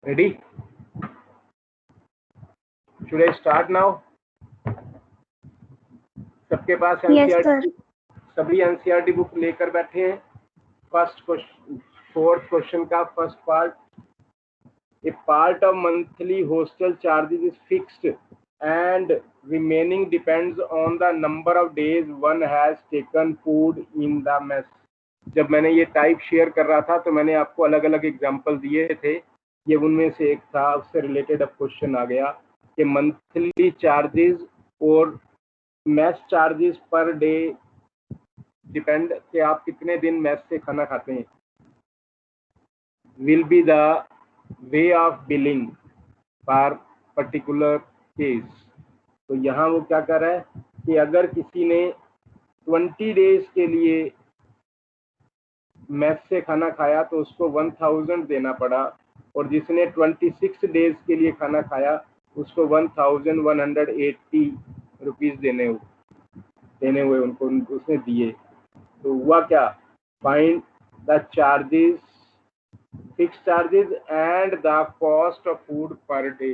Ready? Should I start now? सबके पास NCERT, सभी NCERT book लेकर बैठे हैं? फर्स्ट क्वेश्चन, फोर्थ क्वेश्चन का first part, A part of monthly hostel charges is fixed and remaining depends on the number of days one has taken food in the mess. जब मैंने ये type share कर रहा था तो मैंने आपको अलग अलग एग्जांपल दिए थे, ये उनमें से एक था, उससे रिलेटेड अब क्वेश्चन आ गया कि मंथली चार्जेस और mess charges per day depend कि आप कितने दिन मेस से खाना खाते हैं, will be the way of billing for particular case. तो यहाँ वो क्या कर रहा है कि अगर किसी ने 20 डेज के लिए मेस से खाना खाया तो उसको 1000 देना पड़ा, और जिसने 26 डेज के लिए खाना खाया उसको 1180 रुपीज देने हुए उनको, उसने दिए। तो हुआ क्या? Find the charges, fix charges and the cost of food per day.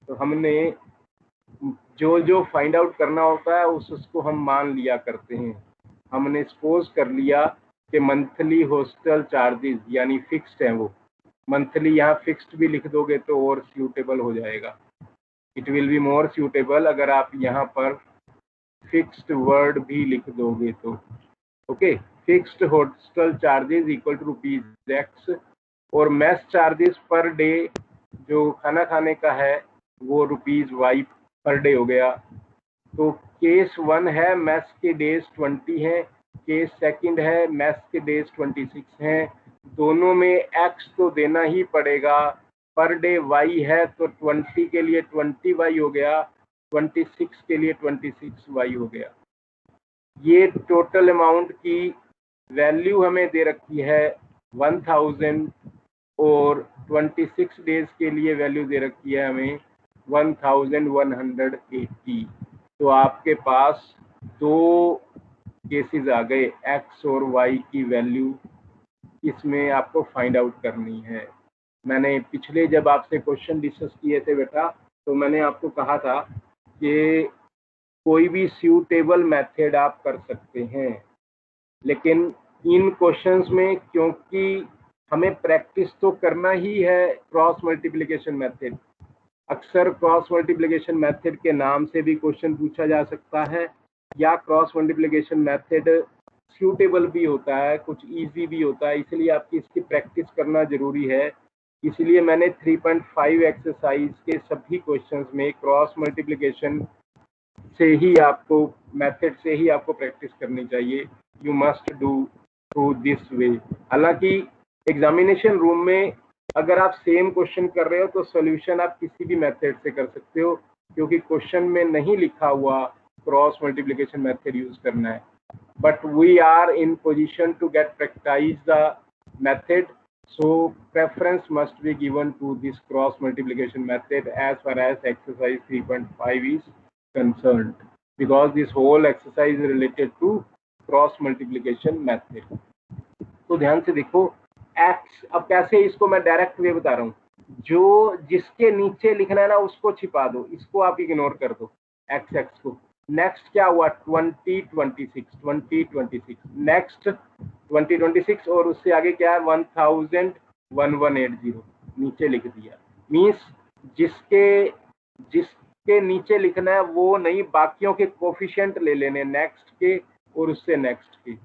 तो हमने जो जो फाइंड आउट करना होता है उसको हम मान लिया करते हैं। हमने सपोज कर लिया कि मंथली हॉस्टल चार्जेस यानी फिक्स्ड है, वो मंथली यहाँ फिक्स्ड भी लिख दोगे तो और सूटेबल हो जाएगा, it will be more suitable अगर आप यहाँ पर फिक्स्ड वर्ड भी लिख दोगे तो। Okay, fixed hostel charges equal to rupees X, और मेस चार्जेस पर डे जो खाना खाने का है वो रुपीज वाई पर डे हो गया। तो केस 1 है मेस के डेज 20 हैं, केस सेकंड है मेस के डेज 26 हैं, दोनों में एक्स तो देना ही पड़ेगा, पर डे वाई है तो 20 के लिए 20 वाई हो गया, 26 के लिए 26 वाई हो गया। ये टोटल अमाउंट की वैल्यू हमें दे रखी है 1000, और 26 डेज के लिए वैल्यू दे रखी है हमें 1180। तो आपके पास दो केसेस आ गए, एक्स और वाई की वैल्यू इसमें आपको फाइंड आउट करनी है। मैंने पिछले जब आपसे क्वेश्चन डिस्कस किए थे बेटा, तो मैंने आपको कहा था कि कोई भी सूटेबल मेथड आप कर सकते हैं, लेकिन इन क्वेश्चंस में क्योंकि हमें प्रैक्टिस तो करना ही है क्रॉस मल्टीप्लिकेशन मेथड, अक्सर क्रॉस मल्टीप्लिकेशन मेथड के नाम से भी क्वेश्चन पूछा जा सकता है, या क्रॉस मल्टीप्लिकेशन मेथड सूटेबल भी होता है, कुछ इजी भी होता है, इसलिए आपकी इसकी प्रैक्टिस करना जरूरी है। इसलिए मैंने 3.5 एक्सरसाइज के सभी क्वेश्चंस में क्रॉस मल्टीप्लिकेशन से ही आपको, मेथड से ही आपको प्रैक्टिस करनी चाहिए। You must do through this way. हालांकि एग्जामिनेशन रूम में अगर आप सेम क्वेश्चन कर रहे हो तो सॉल्यूशन आप किसी भी मेथड से कर सकते हो, क्योंकि क्वेश्चन में नहीं लिखा हुआ क्रॉस मल्टीप्लिकेशन मेथड यूज करना है, but we are in position to get practice the method, so preference must be given to this cross multiplication method as far as exercise 3.5 is concerned, because this whole exercise is related to cross multiplication method। तो ध्यान से देखो, x, अब कैसे इसको मैं direct way बता रहा हूँ, जो जिसके नीचे लिखना है ना उसको छिपा दो, इसको आप इग्नोर कर दो, x को। नेक्स्ट क्या हुआ? 2026, नेक्स्ट 2026, और उससे आगे क्या है? 1180 नीचे लिख दिया। मीन्स जिसके नीचे लिखना है वो नहीं, बाकियों के कोफिशिएंट ले लेने, नेक्स्ट के और उससे नेक्स्ट के।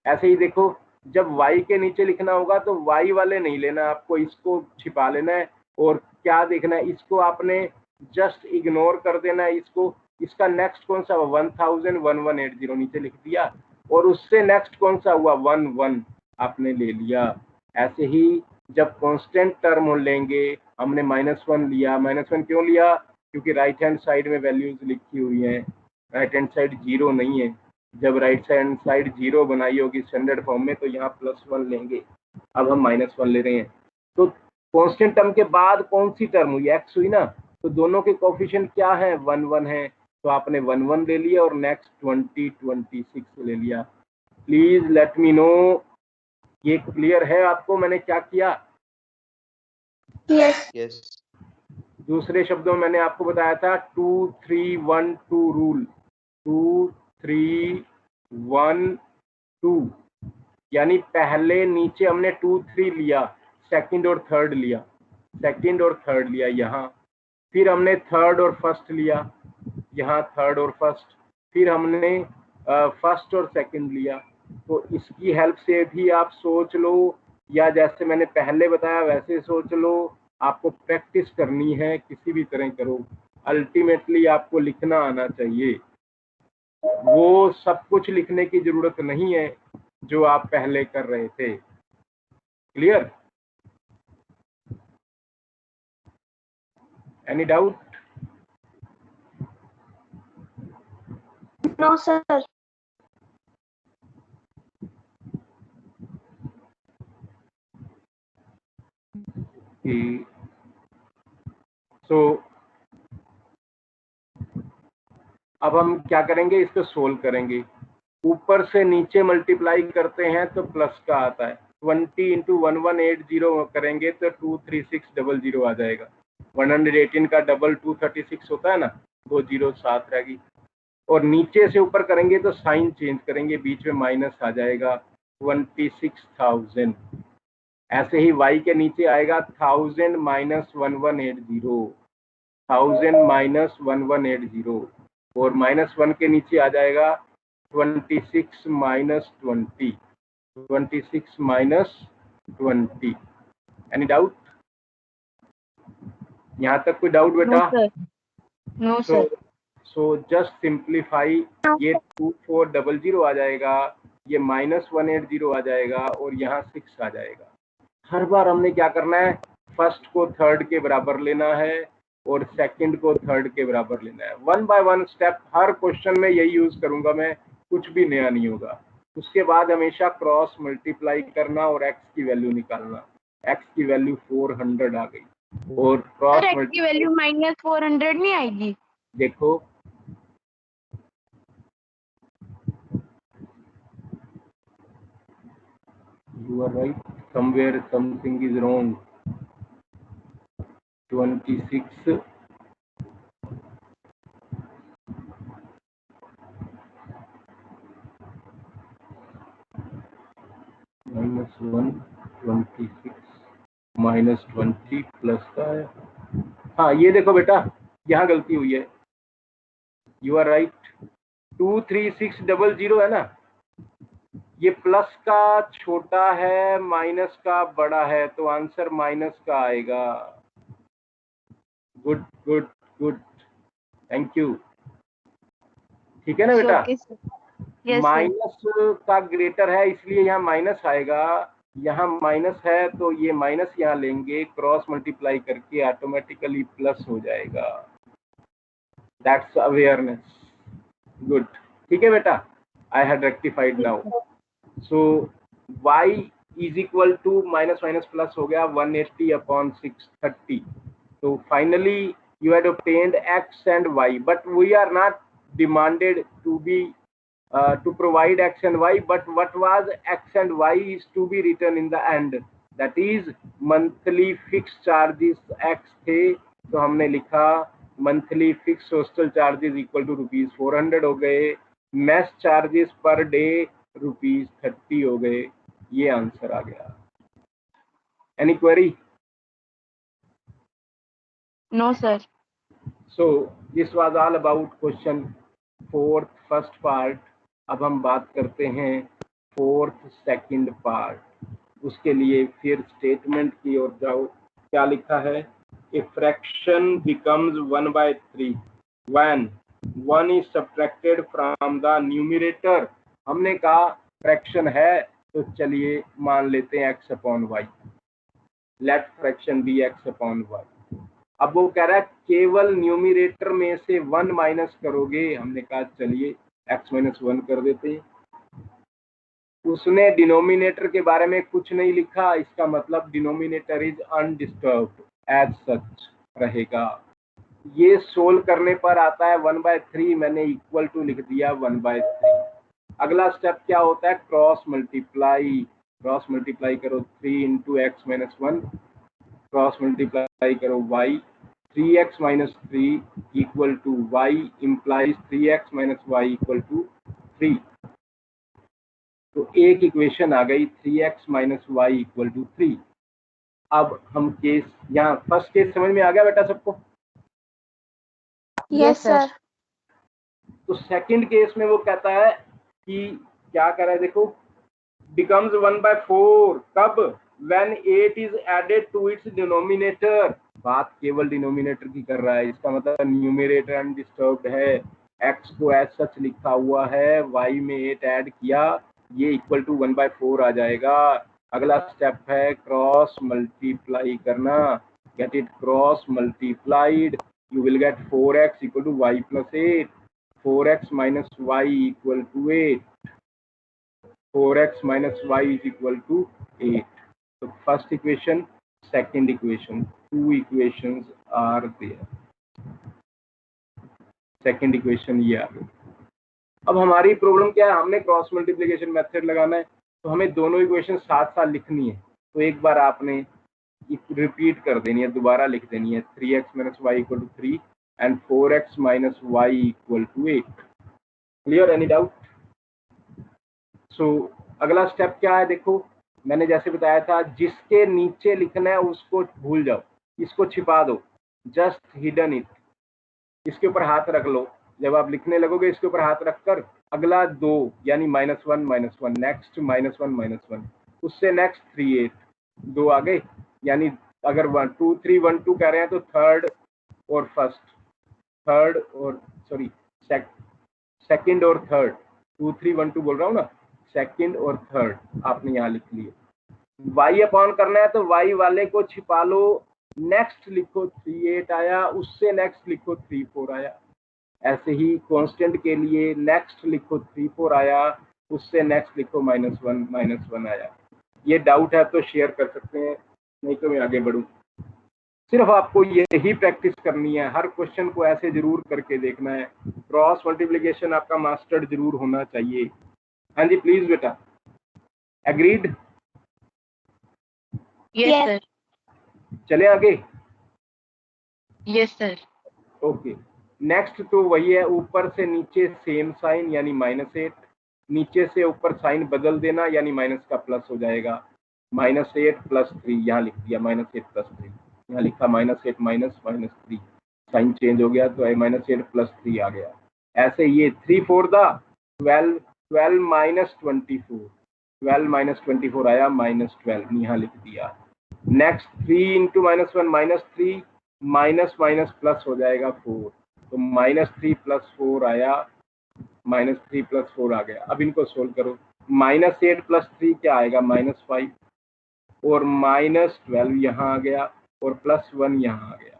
ऐसे ही देखो, जब y के नीचे लिखना होगा तो y वाले नहीं लेना, आपको इसको छिपा लेना है, और क्या देखना है, इसको आपने जस्ट इग्नोर कर देना है इसको। इसका नेक्स्ट कौन सा हुआ? 1180 नीचे लिख दिया, और उससे नेक्स्ट कौन सा हुआ? 11 आपने ले लिया। ऐसे ही जब कांस्टेंट टर्म लेंगे, हमने -1 लिया, -1 क्यों लिया? क्योंकि राइट हैंड साइड में वैल्यूज लिखी हुई हैं, राइट हैंड साइड 0 नहीं है। जब राइट हैंड साइड 0 बनाई होगी स्टैंडर्ड फॉर्म में तो यहाँ +1 लेंगे, अब हम -1 ले रहे हैं। तो कांस्टेंट टर्म के बाद कौन सी टर्म हुई? x हुई ना, तो दोनों के कोफिशिएंट क्या है? 1 है, तो आपने 1 ले लिया और नेक्स्ट 26 ले लिया। प्लीज लेट मी नो, ये क्लियर है आपको मैंने क्या किया? यस। यस। दूसरे शब्दों में मैंने आपको बताया था 2 3 1 2 रूल, 2 3 1 2, यानी पहले नीचे हमने 2 3 लिया, सेकंड और थर्ड लिया, सेकंड और थर्ड लिया यहाँ, फिर हमने थर्ड और फर्स्ट लिया यहाँ, थर्ड और फर्स्ट, फिर हमने फर्स्ट और सेकंड लिया। तो इसकी हेल्प से भी आप सोच लो, या जैसे मैंने पहले बताया वैसे सोच लो, आपको प्रैक्टिस करनी है, किसी भी तरह करो, अल्टीमेटली आपको लिखना आना चाहिए। वो सब कुछ लिखने की जरूरत नहीं है जो आप पहले कर रहे थे। Clear? Any doubt? No sir. So अब हम क्या करेंगे, इसको सोल्व करेंगे। ऊपर से नीचे मल्टीप्लाई करते हैं तो प्लस का आता है, 20 इंटू 1180 करेंगे तो 23600 आ जाएगा। 118 का डबल 236 होता है ना, 2 जीरो 7 रहेगी। और नीचे से ऊपर करेंगे तो साइन चेंज करेंगे, बीच में माइनस आ जाएगा, 26,000। ऐसे ही y के नीचे आएगा 1000 माइनस 1180, 1000 माइनस 1180, और -1 के नीचे आ जाएगा 26 माइनस 20, 26 माइनस 20। Any doubt? यहाँ तक कोई डाउट बेटा? No sir. So just simplify, ये 2400 आ जाएगा, ये -180 आ जाएगा, और यहाँ 6 आ जाएगा। हर बार हमने क्या करना है, फर्स्ट को थर्ड के बराबर लेना है और सेकंड को थर्ड के बराबर लेना है। 1 बाय 1 स्टेप, हर क्वेश्चन में यही यूज करूंगा मैं, कुछ भी नया नहीं होगा। उसके बाद हमेशा क्रॉस मल्टीप्लाई करना और x की वैल्यू निकालना। x की वैल्यू 400 आ गई, और क्रॉस x की वैल्यू -400 नहीं आएगी? देखो, you are right, somewhere something is wrong. 26 -1, 26 -20 plus का है। हाँ ये देखो बेटा, यहाँ गलती हुई है, यू आर राइट, 23600 है ना, ये प्लस का छोटा है, माइनस का बड़ा है, तो आंसर माइनस का आएगा। Good good good, thank you. ठीक है ना बेटा? माइनस का ग्रेटर है इसलिए यहाँ माइनस आएगा, यहाँ माइनस है तो ये माइनस यहाँ लेंगे, क्रॉस मल्टीप्लाई करके ऑटोमेटिकली प्लस हो जाएगा। That's awareness. गुड, ठीक है बेटा, I had rectified now. So y is equal to minus minus plus हो गया 180 upon 630। So finally you had obtained x and y, but we are not demanded to be to provide x and y, but what was x and y is to be written in the end, that is monthly fixed charges x थे, तो हमने लिखा monthly fixed hostel charges equal to ₹400 हो गए, mess charges per day ₹30 हो गए। ये answer आ गया। Any query? No sir. So this was all about question 4th first part। अब हम बात करते हैं 4th second part। उसके लिए फिर स्टेटमेंट की ओर जाओ। क्या लिखा है? A fraction becomes 1/3 when 1 is subtracted from the numerator। हमने कहा फ्रैक्शन है तो चलिए मान लेते हैं x upon y। Let fraction be x upon y। अब वो कह रहा है केवल न्यूमिरेटर में से 1 माइनस करोगे, हमने कहा चलिए x माइनस 1 कर देते हैं। उसने डिनोमिनेटर के बारे में कुछ नहीं लिखा, इसका मतलब denominator is undisturbed as such रहेगा। ये सोल्व करने पर आता है 1/3, मैंने इक्वल टू लिख दिया 1/3। अगला स्टेप क्या होता है? Cross multiply. क्रॉस मल्टीप्लाई करो 3 into X minus 1, cross multiply करो y, 3x minus 3 equal to y implies 3x minus Y equal to 3। तो एक इक्वेशन आ गई 3x minus Y equal to 3। अब हम केस, यहाँ फर्स्ट केस समझ में आ गया बेटा सबको? Yes sir. तो सेकंड केस में वो कहता है कि क्या कर रहा है, देखो, becomes 1/4 कब? when 8 is added to its denominator। बात केवल डिनोमिनेटर की कर रहा है, इसका मतलब न्यूमरेटर अनडिस्टर्ब्ड है, x को एज सच लिखा हुआ है, y में 8 ऐड किया, ये इक्वल टू 1/4 आ जाएगा। अगला स्टेप है क्रॉस मल्टीप्लाई करना, get it cross multiplied, you will get 4x equal to y plus 8, 4x minus y equal to 8, 4x minus y is equal to 8. So first equation, second equation, two equations are there. Second equation ये आ गई। अब हमारी problem क्या है, हमने cross multiplication method लगाना है, तो हमें दोनों इक्वेशन साथ साथ लिखनी है। तो एक बार आपने रिपीट कर देनी है, दोबारा लिख देनी है, 3x minus y equal to 3 and 4x minus y equal to 8। Clear? Any doubt? So अगला स्टेप क्या है, देखो मैंने जैसे बताया था, जिसके नीचे लिखना है उसको भूल जाओ, इसको छिपा दो, जस्ट हिडन इट, इसके ऊपर हाथ रख लो। जब आप लिखने लगोगे इसके ऊपर हाथ रखकर अगला 2 यानी -1 नेक्स्ट -1 उससे नेक्स्ट 3 8 2 आ गए, यानी अगर 1 2 3 1 2 कह रहे हैं तो थर्ड और सेकंड और थर्ड, 2 3 1 2 बोल रहा हूँ ना, सेकंड और थर्ड आपने यहाँ लिख लिए। y अपॉन करना है तो y वाले को छिपा लो, नेक्स्ट लिखो 3 8 आया, उससे नेक्स्ट लिखो 3 4 आया। ऐसे ही कांस्टेंट के लिए नेक्स्ट लिखो 3 4 आया, उससे नेक्स्ट लिखो -1 आया। ये डाउट है तो शेयर कर सकते हैं, नहीं तो मैं आगे बढ़ूं। सिर्फ आपको यही प्रैक्टिस करनी है, हर क्वेश्चन को ऐसे जरूर करके देखना है। क्रॉस मल्टीप्लिकेशन आपका मास्टर्ड जरूर होना चाहिए। हाँ जी प्लीज बेटा, एग्रीड? Yes sir. चले आगे? Yes sir. ओके, नेक्स्ट तो वही है, ऊपर से नीचे सेम साइन यानी -8, नीचे से ऊपर साइन बदल देना यानी माइनस का प्लस हो जाएगा, -8 + 3 यहाँ लिख दिया, -8 + 3 यहाँ लिखा, -8 -3 साइन चेंज हो गया तो -8 + 3 आ गया। ऐसे ये 3 4 दा 12 12 -24 12 -24 आया, -12 यहाँ लिख दिया। नेक्स्ट 3 × -1 -3 माइनस माइनस प्लस हो जाएगा 4, तो -3 + 4 आया, -3 + 4 आ गया। अब इनको सोल्व करो, -8 + 3 क्या आएगा, -5 और -12 यहाँ आ गया और +1 यहाँ आ गया।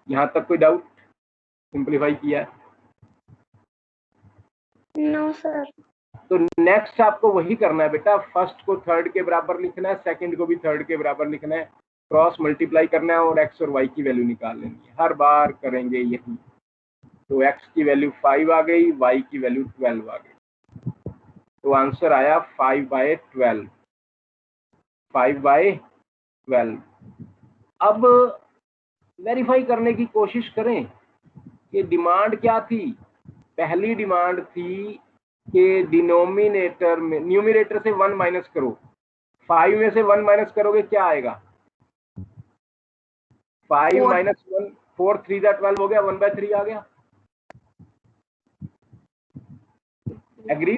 यहाँ तक कोई डाउट? सिंपलीफाई किया है? No sir. तो नेक्स्ट आपको वही करना है बेटा, फर्स्ट को थर्ड के बराबर लिखना है, सेकंड को भी थर्ड के बराबर लिखना है, क्रॉस मल्टीप्लाई करना है और x और y की वैल्यू निकाल लेनी है। हर बार करेंगे यही। तो x की वैल्यू 5 आ गई, y की वैल्यू 12 आ गई, तो आंसर आया 5/12। 5/12। अब वेरीफाई करने की कोशिश करें कि डिमांड क्या थी। पहली डिमांड थी कि डिनोमिनेटर में, न्यूमरेटर से 1 माइनस करो, 5 में से 1 माइनस करोगे क्या आएगा, 5 - 1 4 3 12 हो गया, 1/3 आ गया। एग्री?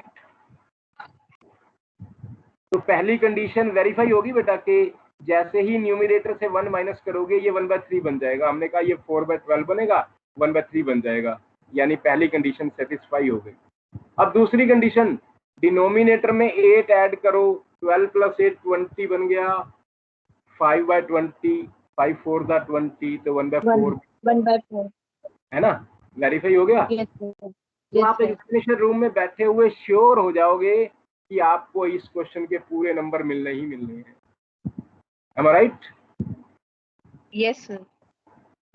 तो पहली कंडीशन वेरीफाई होगी बेटा कि जैसे ही न्यूमरेटर से 1 माइनस करोगे ये 1/3 बन जाएगा। हमने कहा ये 4/12 बनेगा, 1/3 बन जाएगा, यानी पहली कंडीशन सेटिस्फाई हो गई। अब दूसरी कंडीशन, डिनोमिनेटर में 8 ऐड करो, 12 + 8 20 बन गया, 5/20, 5 4 20, तो 1/4 है ना, वेरीफाई हो गया। तो आप एग्जामिनेशन रूम में बैठे हुए श्योर हो जाओगे कि आपको इस क्वेश्चन के पूरे नंबर मिलने ही मिलने हैं। Am I right? Yes sir.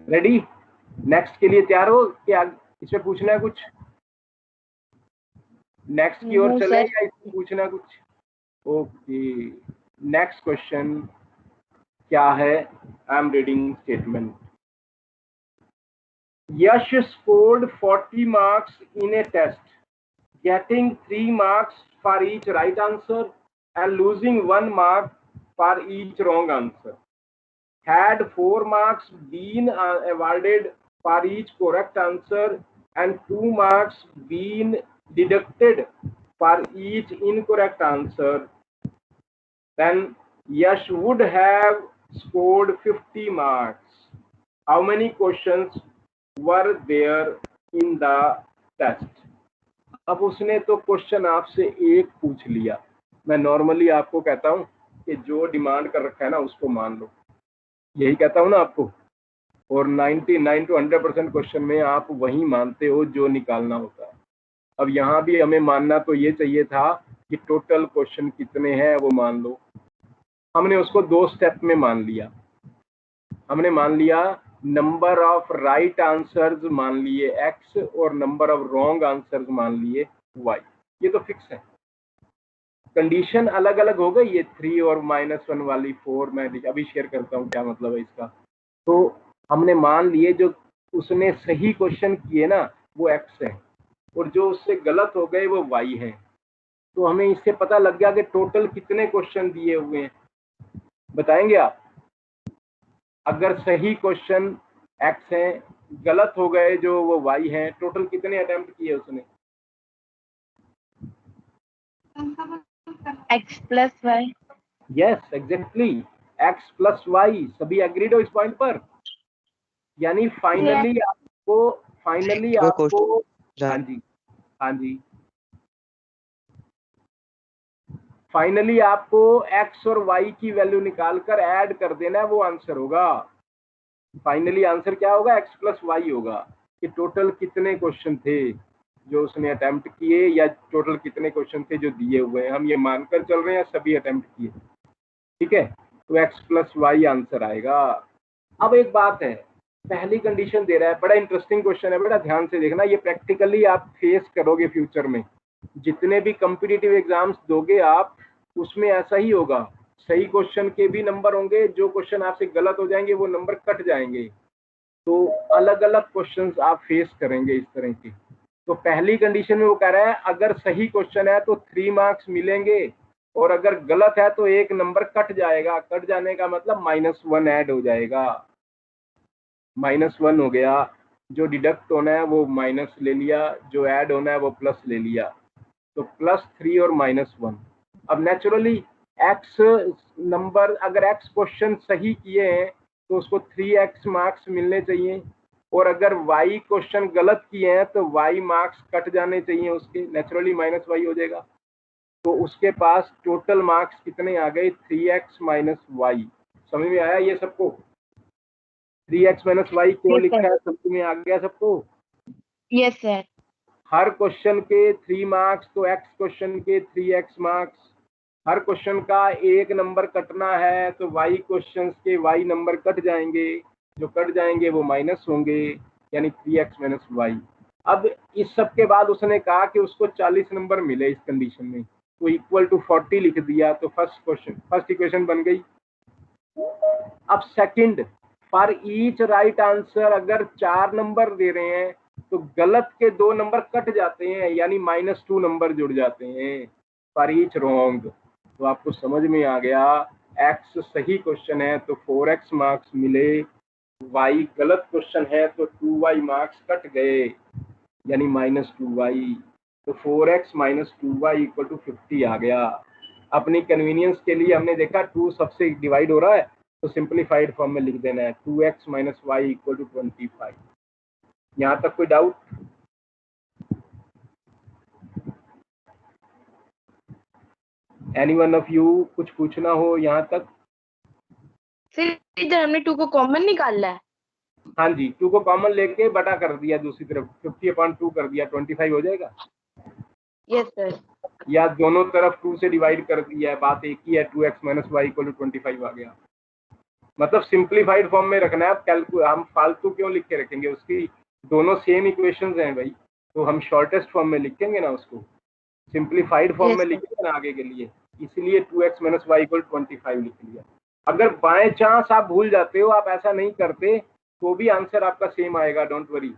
Ready? Next के लिए तैयार हो? क्या इसमें पूछना है कुछ? नेक्स्ट की ओर चले या इसमें पूछना कुछ? ओके, नेक्स्ट क्वेश्चन क्या है? I am reading statement. Yash scored 40 marks in a test, getting 3 marks for each right answer and losing 1 mark for each wrong answer. Had 4 marks been awarded for each correct answer and 2 marks been deducted for each incorrect answer, then Yash would have scored 50 marks. How many questions were there in the test? अब उसने तो question आपसे एक पूछ लिया. मैं normally आपको कहता हूं कि जो डिमांड कर रखा है ना उसको मान लो, यही कहता हूं ना आपको. और 99 to 100% क्वेश्चन में आप वही मानते हो जो निकालना होता है. अब यहाँ भी हमें मानना तो ये चाहिए था कि टोटल क्वेश्चन कितने हैं वो मान लो. हमने उसको 2 स्टेप में मान लिया. हमने मान लिया नंबर ऑफ राइट आंसर्स मान लिए x और नंबर ऑफ रॉन्ग आंसर्स मान लिए y. ये तो फिक्स है. कंडीशन अलग अलग हो गई. ये 3 और -1 वाली 4 मैं अभी शेयर करता हूँ क्या मतलब है इसका. तो हमने मान लिए जो उसने सही क्वेश्चन किए ना वो x है और जो उससे गलत हो गए वो y है. तो हमें इससे पता लग गया कि टोटल कितने क्वेश्चन दिए हुए हैं. बताएंगे आप? अगर सही क्वेश्चन x है, गलत हो गए जो वो y है, टोटल कितने अटेम्प्ट किए उसने? x plus y. Yes exactly, x plus Y. सभी एग्रीड हो इस पॉइंट पर? यानी फाइनली आपको हाँ जी, हाँ जी, फाइनली आपको x और y की वैल्यू निकालकर ऐड कर देना है, वो आंसर होगा. फाइनली आंसर क्या होगा? x प्लस वाई होगा. कि टोटल कितने क्वेश्चन थे जो उसने अटेम्प्ट किए या टोटल कितने क्वेश्चन थे जो दिए हुए हैं. हम ये मानकर चल रहे हैं सभी अटेम्प्ट किए. ठीक है, तो x प्लस वाई आंसर आएगा. अब एक बात है, पहली कंडीशन दे रहा है. बड़ा इंटरेस्टिंग क्वेश्चन है, बेटा ध्यान से देखना. ये प्रैक्टिकली आप फेस करोगे फ्यूचर में. जितने भी कॉम्पिटिटिव एग्जाम्स दोगे आप, उसमें ऐसा ही होगा. सही क्वेश्चन के भी नंबर होंगे, जो क्वेश्चन आपसे गलत हो जाएंगे वो नंबर कट जाएंगे. तो अलग अलग क्वेश्चंस आप फेस करेंगे इस तरह के. तो पहली कंडीशन में वो कह रहा है अगर सही क्वेश्चन है तो 3 मार्क्स मिलेंगे और अगर गलत है तो एक नंबर कट जाएगा. कट जाने का मतलब -1 ऐड हो जाएगा. -1 हो गया. जो डिडक्ट होना है वो माइनस ले लिया, जो ऐड होना है वो प्लस ले लिया. तो +3 और -1. अब नेचुरली x नंबर, अगर x क्वेश्चन सही किए हैं तो उसको 3x मार्क्स मिलने चाहिए और अगर y क्वेश्चन गलत किए हैं तो y मार्क्स कट जाने चाहिए उसके. नेचुरली -y हो जाएगा. तो उसके पास टोटल मार्क्स कितने आ गए? 3x - y. समझ में आया ये सबको? 3x - y क्यों लिखा है, समझ में आ गया सबको? Yes sir. हर क्वेश्चन के 3 मार्क्स तो x क्वेश्चन के 3x मार्क्स. हर क्वेश्चन का एक नंबर कटना है तो y क्वेश्चन के y नंबर कट जाएंगे. जो कट जाएंगे वो माइनस होंगे, यानी 3x - y. अब इस सब के बाद उसने कहा कि उसको 40 नंबर मिले इस कंडीशन में, तो इक्वल टू 40 लिख दिया. तो फर्स्ट इक्वेशन बन गई. अब second, for each right answer अगर 4 नंबर दे रहे हैं तो गलत के 2 नंबर कट जाते हैं, यानी -2 नंबर जुड़ जाते हैं. For each wrong. तो आपको समझ में आ गया, x सही क्वेश्चन है तो 4x मार्क्स मिले, y गलत क्वेश्चन है तो 2y मार्क्स कट गए, यानी -2y. तो 4x - 2y = 50 आ गया. अपनी कन्वीनियंस के लिए हमने देखा 2 सबसे डिवाइड हो रहा है तो सिंपलीफाइड फॉर्म में लिख देना है 2x - y = 25. यहाँ तक कोई doubt? Any one of you कुछ पूछना हो यहाँ तक? सर इधर हमने 2 को कॉमन निकालना है. हाँ जी, 2 को कॉमन लेके बटा कर दिया दूसरी तरफ, 50/2 कर दिया, 25 हो जाएगा. Yes sir. या दोनों तरफ 2 से डिवाइड कर दिया है, बात एक ही है. 2x - y = 25 आ गया. मतलब सिंपलीफाइड फॉर्म में रखना है. हम फालतू क्यों लिख के रखेंगे, उसकी दोनों सेम इक्वेशंस हैं भाई, तो हम शॉर्टेस्ट फॉर्म में लिखेंगे ना उसको. सिंपलीफाइड फॉर्म Yes, में sir. लिखेंगे ना आगे के लिए, इसलिए 2x - y = 25 लिख लिया. अगर बाय चांस आप भूल जाते हो, आप ऐसा नहीं करते, तो भी आंसर आपका सेम आएगा, डोंट वरी।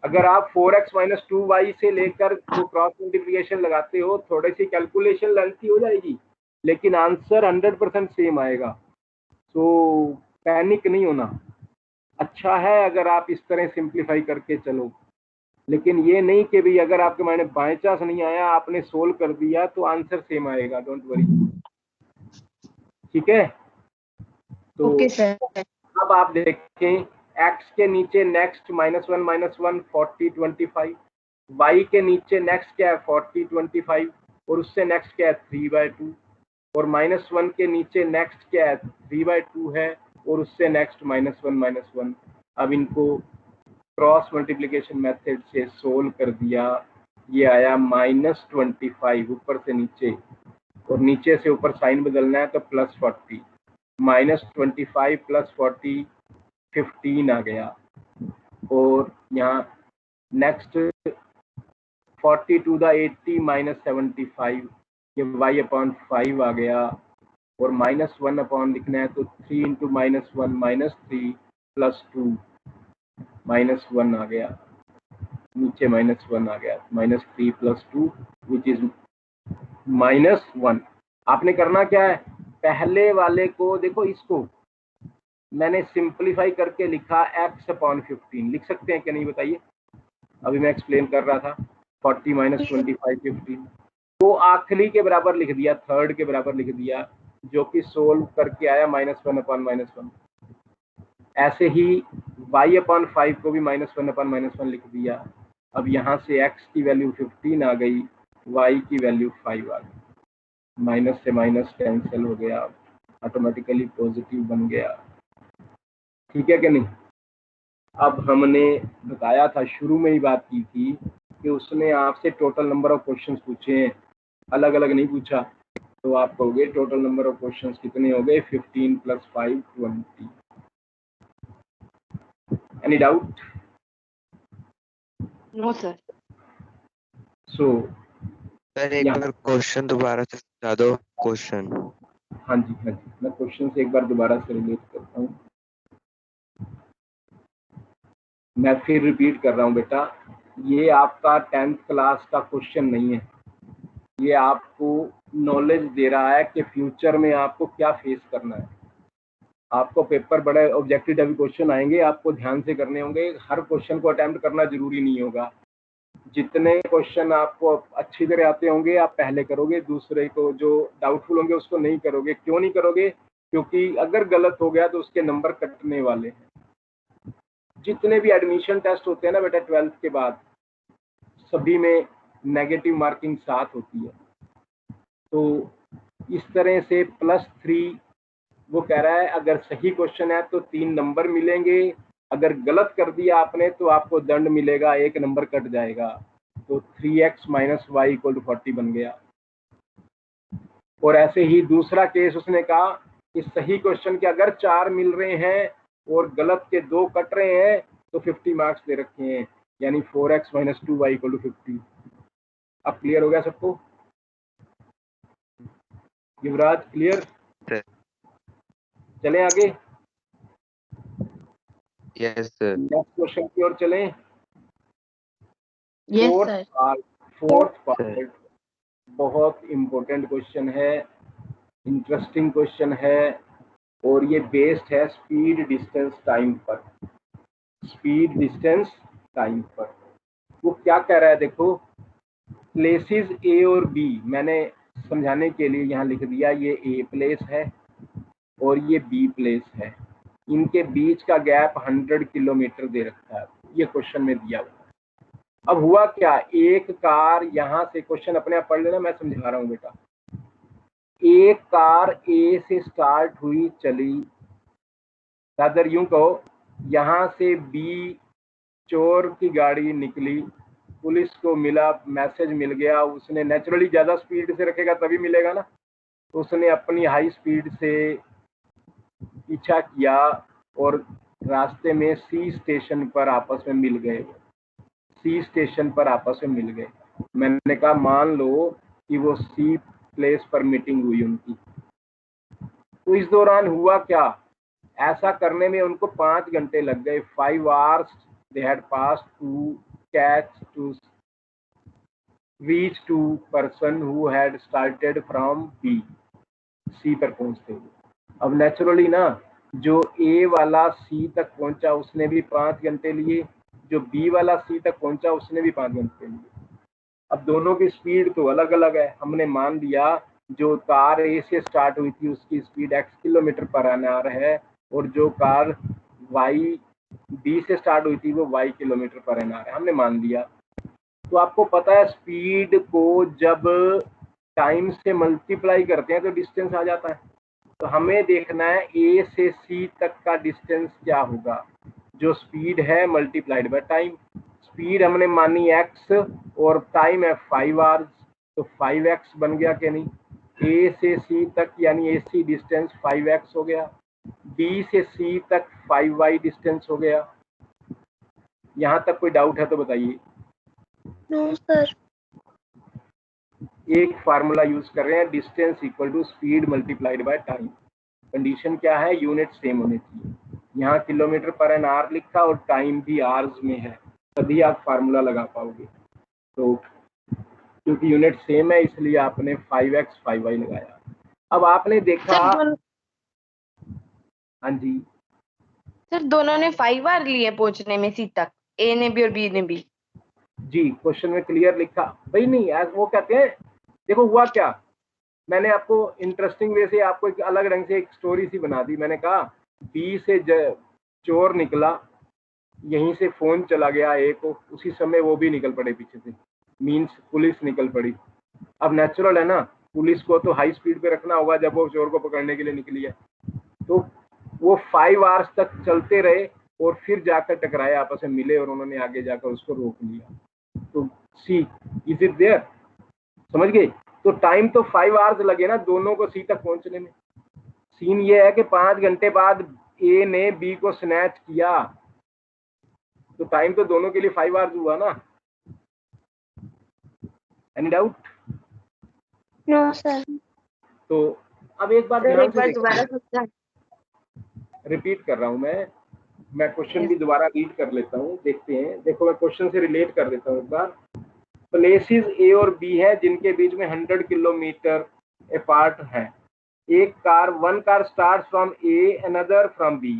अगर आप 4x माइनस 2y से लेकर जो क्रॉस मल्टीप्लिकेशन लगाते हो, थोड़ी सी कैलकुलेशन लेंथी हो जाएगी, लेकिन आंसर 100% सेम आएगा। तो पैनिक नहीं होना। अच्छा है अगर आप इस तरह सिंप्लीफाई करके चलो, लेकिन ये नहीं कि भाई अगर आपके माइंड में बाय चांस नहीं आया, आपने सोल्व कर दिया तो आंसर सेम आएगा, डोंट वरी। ठीक है, तो ओके सर। अब आप देखें, x के नीचे नेक्स्ट -1 40 25, y के नीचे नेक्स्ट क्या है 40 25, और उससे नेक्स्ट क्या है 3/2, और -1 के नीचे नेक्स्ट क्या है 3/2 है, और उससे नेक्स्ट -1 अब इनको क्रॉस मल्टीप्लिकेशन मेथड से सोल्व कर दिया, ये आया -25 ऊपर से नीचे, और नीचे से ऊपर साइन बदलना है तो +40, -25 + 40 15 आ गया, और यहाँ नेक्स्ट 40 to the 80 -75, ये y/5 आ गया, और -1 अपॉन लिखना है तो 3 इंटू -1 -3 +2 -1 आ गया, नीचे -1 आ गया, -3 + 2 विच इज -1। आपने करना क्या है, पहले वाले को देखो, इसको मैंने सिंपलीफाई करके लिखा x/15, लिख सकते हैं कि नहीं बताइए? अभी मैं एक्सप्लेन कर रहा था, 40 - 25 15, तो आखिरी के बराबर लिख दिया, थर्ड के बराबर लिख दिया, जो कि सोल्व करके आया -1/-1। ऐसे ही y/5 को भी -1/-1 लिख दिया। अब यहाँ से x की वैल्यू 15 आ गई, y की वैल्यू 5 आ गई, माइनस से माइनस कैंसिल हो गया, ऑटोमेटिकली पॉजिटिव बन गया। ठीक है कि नहीं? अब हमने बताया था, शुरू में ही बात की थी कि उसने आपसे टोटल नंबर ऑफ क्वेश्चंस पूछे हैं, अलग अलग नहीं पूछा, तो आप कहोगे टोटल नंबर ऑफ क्वेश्चंस कितने हो गए? 15 + 5 20। Any doubt? No sir. So sir एक बार क्वेश्चन दोबारा से बता दो, क्वेश्चन। हाँ जी, मैं क्वेश्चन से एक बार दोबारा से रिलेट करता हूँ। मैं फिर रिपीट कर रहा हूँ बेटा, ये आपका 10th क्लास का क्वेश्चन नहीं है, ये आपको नॉलेज दे रहा है कि फ्यूचर में आपको क्या फेस करना है। आपको पेपर बड़े ऑब्जेक्टिव टाइप क्वेश्चन आएंगे, आपको ध्यान से करने होंगे, हर क्वेश्चन को अटेम्प्ट करना जरूरी नहीं होगा। जितने क्वेश्चन आपको अच्छी तरह आते होंगे आप पहले करोगे, दूसरे को जो डाउटफुल होंगे उसको नहीं करोगे। क्यों नहीं करोगे? क्योंकि अगर गलत हो गया तो उसके नंबर कटने वाले हैं। जितने भी एडमिशन टेस्ट होते हैं ना बेटा 12th के बाद, सभी में नेगेटिव मार्किंग 7 होती है। तो इस तरह से +3 वो कह रहा है, अगर सही क्वेश्चन है तो 3 नंबर मिलेंगे, अगर गलत कर दिया आपने तो आपको दंड मिलेगा, 1 नंबर कट जाएगा। तो 3x - y = 40 बन गया। और ऐसे ही दूसरा केस उसने कहा कि सही क्वेश्चन के अगर 4 मिल रहे हैं और गलत के 2 कट रहे हैं तो 50 मार्क्स दे रखे हैं, यानी 4x - 2y = 50। अब क्लियर हो गया सबको? युवराज क्लियर? चलें आगे, यस सर। नेक्स्ट क्वेश्चन की ओर चलें। Yes sir. फोर्थ पार्ट बहुत इम्पोर्टेंट क्वेश्चन है, इंटरेस्टिंग क्वेश्चन है, और ये बेस्ड है स्पीड डिस्टेंस टाइम पर। स्पीड डिस्टेंस टाइम पर वो क्या कह रहा है, देखो, प्लेसेस ए और बी, मैंने समझाने के लिए यहाँ लिख दिया, ये ए प्लेस है और ये बी प्लेस है, इनके बीच का गैप 100 किलोमीटर दे रखा है, ये क्वेश्चन में दिया हुआ है। अब हुआ क्या, एक कार यहाँ से, क्वेश्चन अपने आप पढ़ लेना, मैं समझा रहा हूँ बेटा। एक कार ए से स्टार्ट हुई, चली, रादर यूं कहो, यहाँ से बी चोर की गाड़ी निकली, पुलिस को मिला, मैसेज मिल गया, उसने नेचुरली ज्यादा स्पीड से रखेगा तभी मिलेगा ना, तो उसने अपनी हाई स्पीड से पीछा किया और रास्ते में सी स्टेशन पर आपस में मिल गए। सी स्टेशन पर आपस में मिल गए, मैंने कहा मान लो कि वो सी प्लेस पर मीटिंग हुई उनकी। तो इस दौरान हुआ क्या, ऐसा करने में उनको 5 घंटे लग गए। 5 hours they had passed to catch to reach to person who had started from B, C पर पहुंचते हुए। अब नेचुरली ना जो A वाला C तक पहुंचा उसने भी 5 घंटे लिए, जो B वाला C तक पहुंचा उसने भी 5 घंटे लिए। अब दोनों की स्पीड तो अलग अलग है। हमने मान लिया जो कार A से स्टार्ट हुई थी उसकी speed x kilometre per hour है, और जो कार B से स्टार्ट हुई थी वो y किलोमीटर पर आवर है, हमने मान लिया। तो आपको पता है स्पीड को जब टाइम से मल्टीप्लाई करते हैं तो डिस्टेंस आ जाता है। तो हमें देखना है A से C तक का डिस्टेंस क्या होगा, जो स्पीड है मल्टीप्लाइड बाय टाइम। स्पीड हमने मानी x और टाइम है 5 hours, तो 5x बन गया कि नहीं। A से C तक यानी AC डिस्टेंस 5x हो गया, B से C तक 5y डिस्टेंस हो गया। यहाँ तक कोई डाउट है तो बताइए। No sir. एक फार्मूला यूज कर रहे हैं, distance equal to speed multiplied by time. Condition क्या है, यूनिट सेम होनी चाहिए। यहाँ किलोमीटर पर एन आवर लिखा और टाइम भी आवर्स में है, तभी आप फार्मूला लगा पाओगे। तो क्योंकि यूनिट सेम है इसलिए आपने 5x 5y लगाया। अब आपने देखा, हाँ जी सर दोनों ने 5 बार लिए पहुंचने में सी तक, ए ने भी और बी ने भी। जी, क्वेश्चन में क्लियर लिखा भाई नहीं, वो कहते हैं देखो हुआ क्या, मैंने आपको इंटरेस्टिंग वे से आपको एक अलग ढंग से एक स्टोरी सी बना दी। मैंने कहा बी से चोर निकला, यहीं से फोन चला गया ए को, उसी समय वो भी निकल पड़े पीछे से, मींस पुलिस निकल पड़ी। अब नेचुरल है ना, पुलिस को तो हाई स्पीड पे रखना होगा जब वो चोर को पकड़ने के लिए निकली है। तो वो 5 hours तक चलते रहे और फिर जाकर टकराए, आपस में मिले और उन्होंने आगे जाकर उसको रोक लिया। तो सी इज इट देयर, समझ गए। तो टाइम तो 5 hours लगे ना दोनों को सी तक पहुंचने में। सीन ये है कि 5 घंटे बाद ए ने बी को स्नैच किया, तो टाइम तो दोनों के लिए 5 hours हुआ ना। Any doubt? No sir. तो अब एक बार ध्यान से दोबारा समझा। रिपीट कर रहा हूं मैं क्वेश्चन भी दोबारा रीड कर लेता हूं, देखते हैं। देखो मैं क्वेश्चन से रिलेट कर देता हूं एक बार। प्लेसेस ए और बी है जिनके बीच में 100 किलोमीटर अपार्ट है। One car start from A, another from B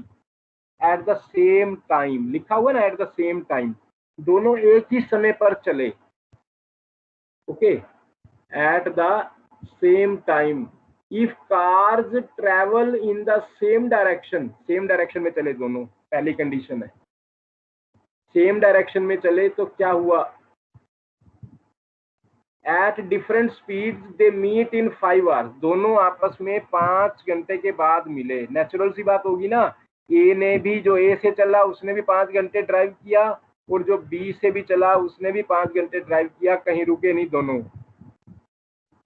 at the same time. लिखा हुआ ना, एट द सेम टाइम, दोनों एक ही समय पर चले। Okay, eight the same time if cars travel in the same direction में चले दोनों, पहली कंडीशन है। सेम डायरेक्शन में चले तो क्या हुआ, at different speed they meet in 5 hours, दोनों आपस में 5 घंटे के बाद मिले। नेचुरल सी बात होगी ना, ए ने भी, जो ए से चला उसने भी 5 घंटे ड्राइव किया, और जो बी से भी चला उसने भी 5 घंटे ड्राइव किया, कहीं रुके नहीं, दोनों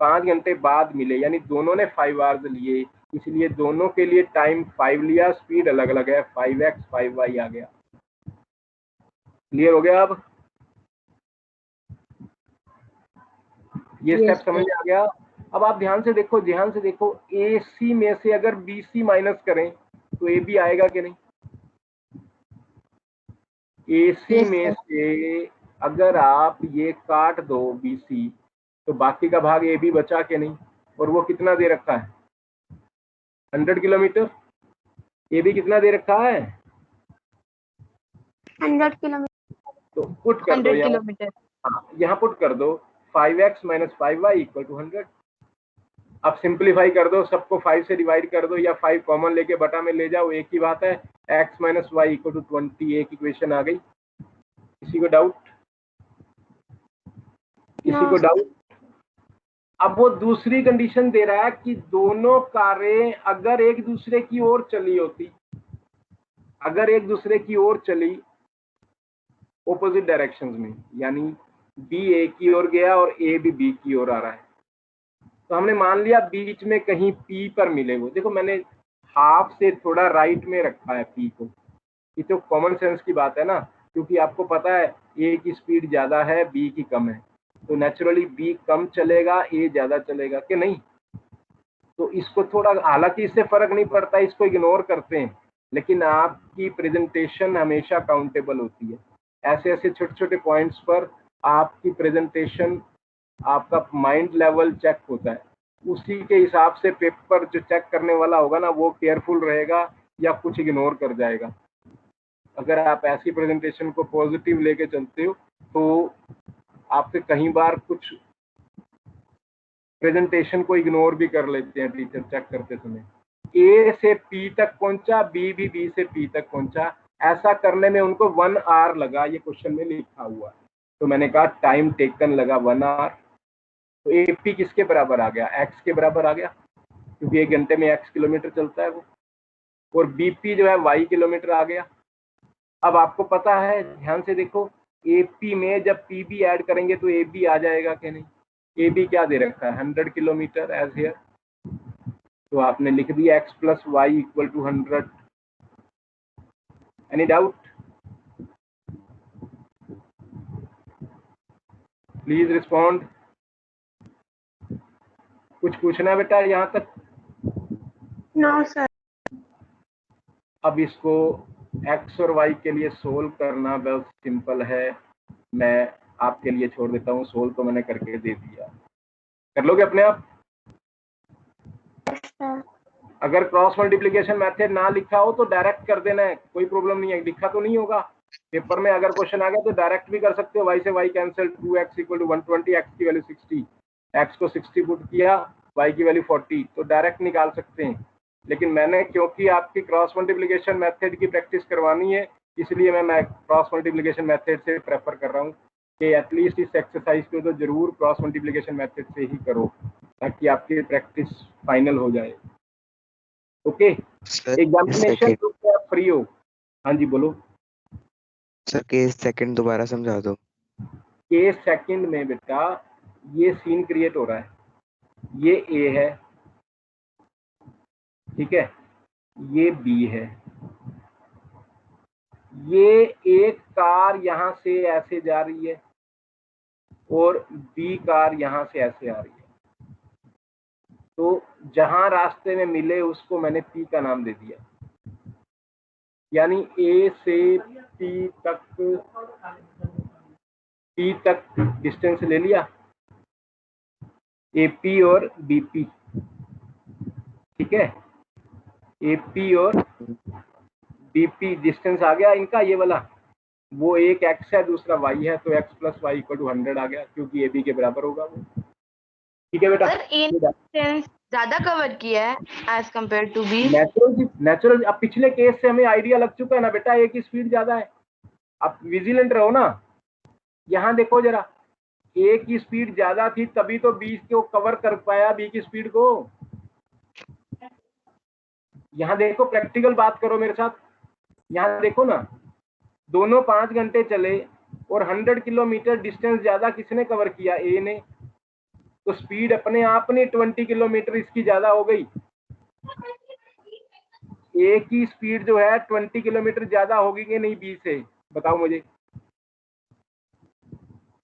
5 घंटे बाद मिले, यानी दोनों ने 5 hours लिए, इसलिए दोनों के लिए टाइम 5 लिया, स्पीड अलग अलग है, 5x 5y आ गया। क्लियर हो गया? अब ये स्टेप समझ में आ गया। अब आप ध्यान से देखो ए सी में से अगर बी सी माइनस करें तो ए बी आएगा कि नहीं। ए सी में से अगर आप ये काट दो बी सी, तो बाकी का भाग ए बी बचा के नहीं, और वो कितना दे रखा है, 100 किलोमीटर। ए बी कितना दे रखा है, 100 किलोमीटर। तो पुट कर दो 100 किलोमीटर। यहाँ पुट कर दो 5x - 5y = 100। अब सिंप्लीफाई कर दो, सबको 5 से डिवाइड कर दो, या 5 कॉमन लेके बटा में ले जाओ, एक ही बात है। x - y = 20, एक इक्वेशन आ गई। किसी को डाउट? अब वो दूसरी कंडीशन दे रहा है कि दोनों कारें अगर एक दूसरे की ओर चली, ऑपोजिट डायरेक्शंस में, यानी बी ए की ओर गया और ए भी बी की ओर आ रहा है, तो हमने मान लिया बीच में कहीं पी पर मिले वो। देखो मैंने हाफ से थोड़ा राइट में रखा है पी को, ये तो कॉमन सेंस की बात है ना, क्योंकि आपको पता है ए की स्पीड ज्यादा है, बी की कम है, तो नेचुरली बी कम चलेगा, ए ज्यादा चलेगा कि नहीं। तो इसको थोड़ा, हालांकि इससे फर्क नहीं पड़ता, इसको इग्नोर करते हैं, लेकिन आपकी प्रेजेंटेशन हमेशा काउंटेबल होती है। ऐसे ऐसे छोटे छोटे पॉइंट्स पर आपकी प्रेजेंटेशन, आपका माइंड लेवल चेक होता है, उसी के हिसाब से पेपर जो चेक करने वाला होगा ना वो केयरफुल रहेगा या कुछ इग्नोर कर जाएगा। अगर आप ऐसी प्रेजेंटेशन को पॉजिटिव लेके चलते हो तो आपसे कई बार कुछ प्रेजेंटेशन को इग्नोर भी कर लेते हैं टीचर चेक करते समय। ए से पी तक पहुंचा, बी से पी तक पहुंचा, ऐसा करने में उनको 1 आवर लगा, ये क्वेश्चन में लिखा हुआ है। तो मैंने कहा टाइम टेकन लगा 1 आवर। तो एपी किसके बराबर आ गया? एक्स के बराबर आ गया, क्योंकि 1 घंटे में एक्स किलोमीटर चलता है वो। और बीपी जो है वाई किलोमीटर आ गया। अब आपको पता है, ध्यान से देखो, एपी में जब पीबी ऐड करेंगे तो एबी आ जाएगा कि नहीं? एबी क्या दे रखा है? 100 किलोमीटर एज हियर। तो आपने लिख दिया x plus Y equal to 100। Any doubt? Please respond. कुछ पूछना है बेटा यहाँ तक? No sir. अब इसको x और y के लिए सोल्व करना बहुत सिंपल है, मैं आपके लिए छोड़ देता हूँ। सोल्व तो मैंने करके दे दिया, कर लोगे अपने आप? अगर क्रॉस मल्टीप्लिकेशन मेथड ना लिखा हो तो डायरेक्ट कर देना है, कोई प्रॉब्लम नहीं है। लिखा तो नहीं होगा पेपर में, अगर क्वेश्चन आ गया तो डायरेक्ट भी कर सकते हो। y से y cancel, 2x equal to 120, x की वैल्यू 60, x को 60 पुट किया, y की वैल्यू 40, तो डायरेक्ट निकाल सकते हैं। लेकिन मैंने, क्योंकि आपकी क्रॉस मल्टीप्लिकेशन मेथड की प्रैक्टिस करवानी है, इसलिए मैं क्रॉस मल्टीप्लिकेशन मेथड से प्रेफर कर रहा हूँ कि एटलीस्ट इस एक्सरसाइज को तो जरूर क्रॉस मल्टीप्लिकेशन मेथड से ही करो, ताकि आपकी प्रैक्टिस फाइनल हो जाए। ओके, सर एग्जामिनेशन सेकंड, आप फ्री हो? हाँ जी बोलो। सर केस सेकंड दोबारा समझा दो। केस सेकंड में बेटा ये सीन क्रिएट हो रहा है, ये ए है, ठीक है, ये बी है, ये एक कार यहां से ऐसे जा रही है और बी कार यहां से ऐसे आ रही है। तो जहां रास्ते में मिले उसको मैंने पी का नाम दे दिया, यानी ए से पी तक डिस्टेंस ले लिया, एपी और बीपी, ठीक है। एपी और बीपी डिस्टेंस आ गया इनका, ये वाला, वो एक एक्स है दूसरा वाई है, तो X plus Y equal to 100 आ गया, क्योंकि ए बी के बराबर होगा वो। ठीक है बेटा, सर ए ने डिस्टेंस ज्यादा कवर किया है as compare to B. Natural. अब पिछले केस से हमें आइडिया लग चुका है ना बेटा, ए की स्पीड ज्यादा है। अब विजिलेंट रहो ना, यहाँ देखो जरा, ए की स्पीड ज्यादा थी तभी तो बी को कवर कर पाया, बी की स्पीड को। यहाँ देखो, प्रैक्टिकल बात करो मेरे साथ, यहाँ देखो ना, दोनों 5 घंटे चले और 100 किलोमीटर डिस्टेंस ज्यादा किसने कवर किया? ए ने। तो स्पीड अपने आप ने 20 किलोमीटर इसकी ज्यादा हो गई। ए की स्पीड जो है 20 किलोमीटर ज्यादा होगी कि नहीं बी से? बताओ मुझे।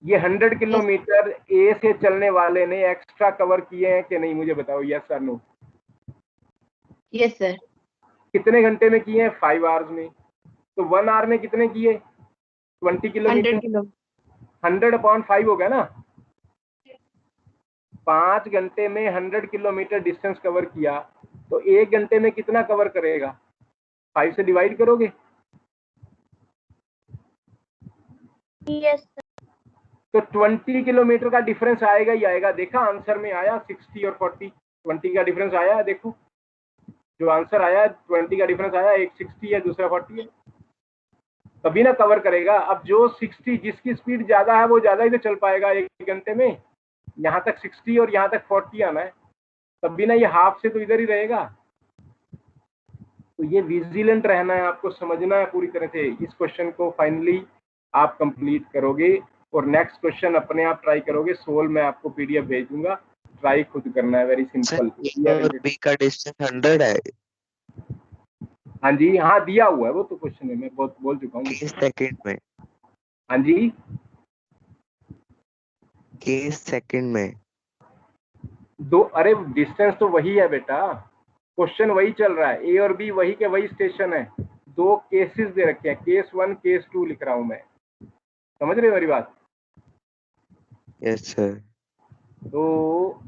ये 100 किलोमीटर ए से चलने वाले ने एक्स्ट्रा कवर किए हैं कि नहीं? मुझे बताओ, यस और नो। Yes sir. कितने घंटे में किए हैं? 5 आवर्स में। तो 1 आवर में कितने किए? 20 किलोमीटर। 100 किलो। 100/5 हो गया ना। 5 घंटे में 100 किलोमीटर डिस्टेंस कवर किया, तो 1 घंटे में कितना कवर करेगा? 5 से डिवाइड करोगे? Yes sir. तो 20 किलोमीटर का डिफरेंस आएगा ही आएगा। देखा आंसर में आया 60 और 40, 20 का डिफरेंस आया है। देखो जो आंसर आया 20 का डिफरेंस आया, एक 60 है दूसरा 40 है, तभी ना कवर करेगा। अब जो 60, जिसकी स्पीड ज्यादा है वो ज्यादा ही तो चल पाएगा 1 घंटे में। यहाँ तक 60 और यहाँ तक 40 आना है, तभी ना ये हाफ से तो इधर ही रहेगा। तो ये विजिलेंट रहना है, आपको समझना है पूरी तरह से। इस क्वेश्चन को फाइनली आप कंप्लीट करोगे और नेक्स्ट क्वेश्चन अपने आप ट्राई करोगे। सोल्व मैं आपको पीडीएफ भेज दूंगा, ट्राई खुद करना है, वेरी सिंपल। और बी का डिस्टेंस 100 है। हाँ जी, हाँ दिया हुआ है वो तो क्वेश्चन में, मैं बहुत बोल चुका हूँ। केस सेकंड में, हाँ जी, केस सेकंड में दो, अरे डिस्टेंस तो वही है बेटा, क्वेश्चन वही चल रहा है, ए और बी वही के वही स्टेशन है, दो केसेस दे रखे हैं, केस 1 केस 2 लिख रहा हूं मैं, समझ रहे हो मेरी बात? Yes sir. तो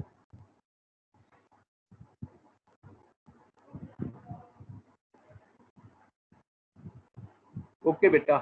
ओके बेटा,